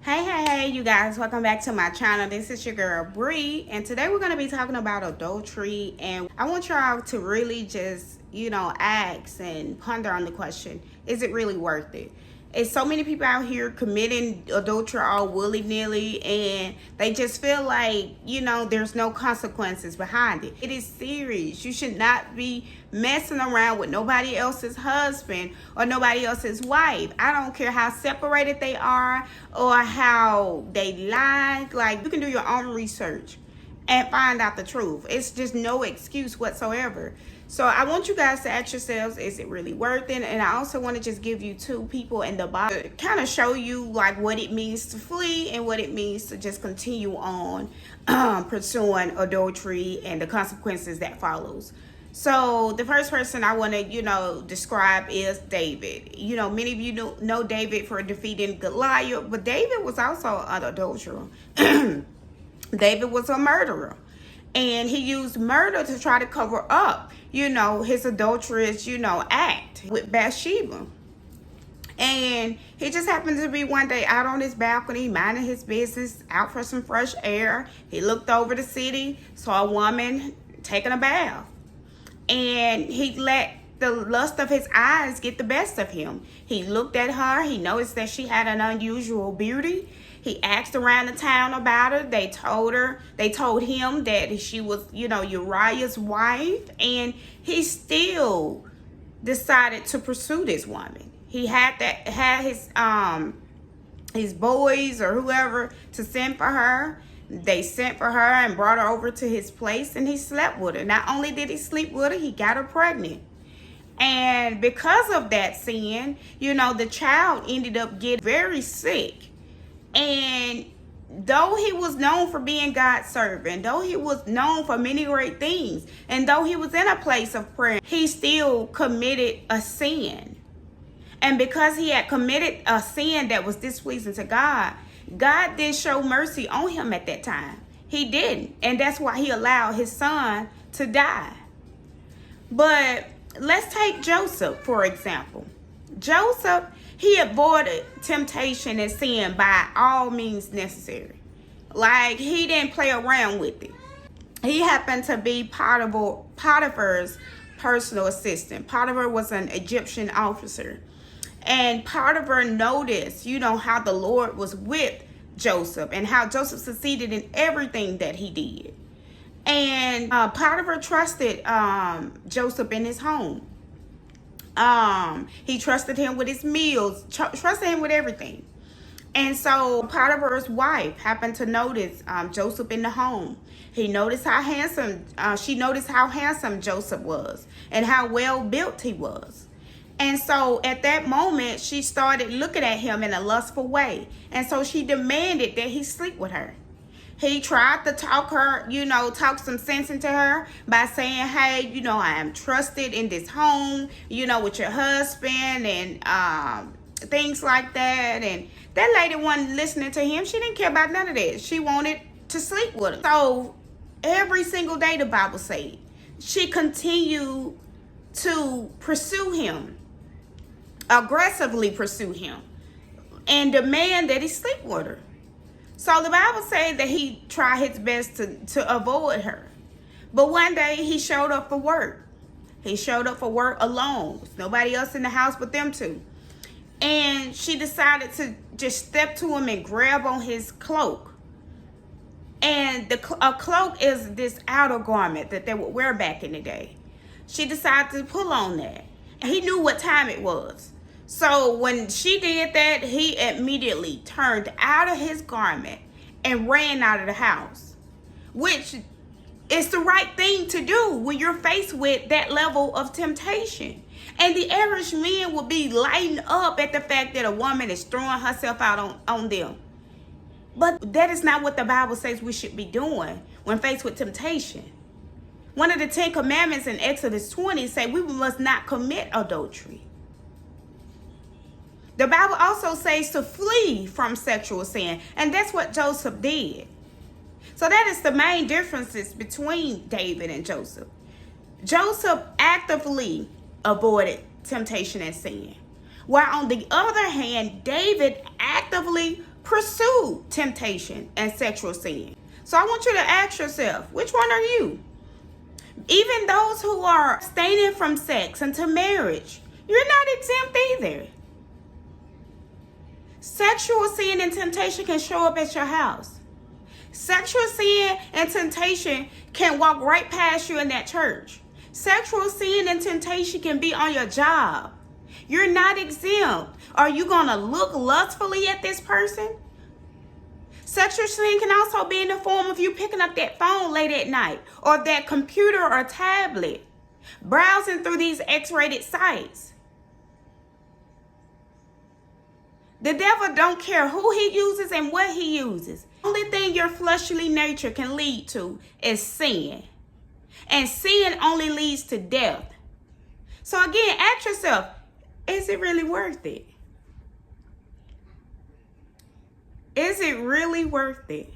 Hey, you guys, welcome back to my channel. This is your girl Bree, and today we're going to be talking about adultery. And I want y'all to really just, ask and ponder on the question, is it really worth it? It's so many people out here committing adultery all willy-nilly, and they just feel like, there's no consequences behind it. It is serious. You should not be messing around with nobody else's husband or nobody else's wife. I don't care how separated they are or how they lie. Like, you can do your own research and find out the truth. It's just no excuse whatsoever. So I want you guys to ask yourselves, is it really worth it? And I also want to just give you two people in the Bible to kind of show you like what it means to flee and what it means to just continue on pursuing adultery and the consequences that follows. So the first person I want to, describe is David. Many of you know David for defeating Goliath, but David was also an adulterer. David was a murderer, and he used murder to try to cover up, his adulterous, act with Bathsheba. And he just happened to be one day out on his balcony, minding his business, out for some fresh air. He looked over the city, saw a woman taking a bath, and he let the lust of his eyes get the best of him. He looked at her. He noticed that she had an unusual beauty. He asked around the town about her. They told him that she was, Uriah's wife, and he still decided to pursue this woman. He had his boys or whoever to send for her. They sent for her and brought her over to his place, and he slept with her. Not only did he sleep with her, he got her pregnant. And because of that sin, the child ended up getting very sick. And though he was known for being God's servant, though he was known for many great things, and though he was in a place of prayer, he still committed a sin. And because he had committed a sin that was displeasing to God, God didn't show mercy on him at that time. He didn't. And that's why he allowed his son to die. But let's take Joseph, for example. Joseph, he avoided temptation and sin by all means necessary. Like, he didn't play around with it. He happened to be Potiphar's personal assistant. Potiphar was an Egyptian officer. And Potiphar noticed, how the Lord was with Joseph and how Joseph succeeded in everything that he did. And Potiphar trusted Joseph in his home. He trusted him with his meals, trusted him with everything. And so Potiphar's wife happened to notice Joseph in the home. She noticed how handsome Joseph was and how well built he was. And so at that moment, she started looking at him in a lustful way. And so she demanded that he sleep with her. He tried to talk some sense into her by saying, hey, I am trusted in this home, with your husband and things like that. And that lady wasn't listening to him. She didn't care about none of that. She wanted to sleep with him. So every single day, the Bible said, she continued to pursue him, aggressively pursue him, and demand that he sleep with her. So the Bible says that he tried his best to avoid her. But one day he showed up for work. He showed up for work alone. There's nobody else in the house but them two. And she decided to just step to him and grab on his cloak. And a cloak is this outer garment that they would wear back in the day. She decided to pull on that. And he knew what time it was. So when she did that, he immediately turned out of his garment and ran out of the house, which is the right thing to do when you're faced with that level of temptation. And the average man will be lighting up at the fact that a woman is throwing herself out on them. But that is not what the Bible says we should be doing when faced with temptation. One of the 10 commandments in Exodus 20 say we must not commit adultery. The Bible also says to flee from sexual sin, and that's what Joseph did. So that is the main differences between David and Joseph. Joseph actively avoided temptation and sin, while on the other hand, David actively pursue temptation and sexual sin. So I want you to ask yourself, which one are you? Even those who are abstaining from sex until marriage, you're not exempt either. Sexual sin and temptation can show up at your house. Sexual sin and temptation can walk right past you in that church. Sexual sin and temptation can be on your job. You're not exempt. Are you going to look lustfully at this person? Sexual sin can also be in the form of you picking up that phone late at night or that computer or tablet, browsing through these X-rated sites. The devil don't care who he uses and what he uses. Only thing your fleshly nature can lead to is sin. And sin only leads to death. So again, ask yourself, is it really worth it? Is it really worth it?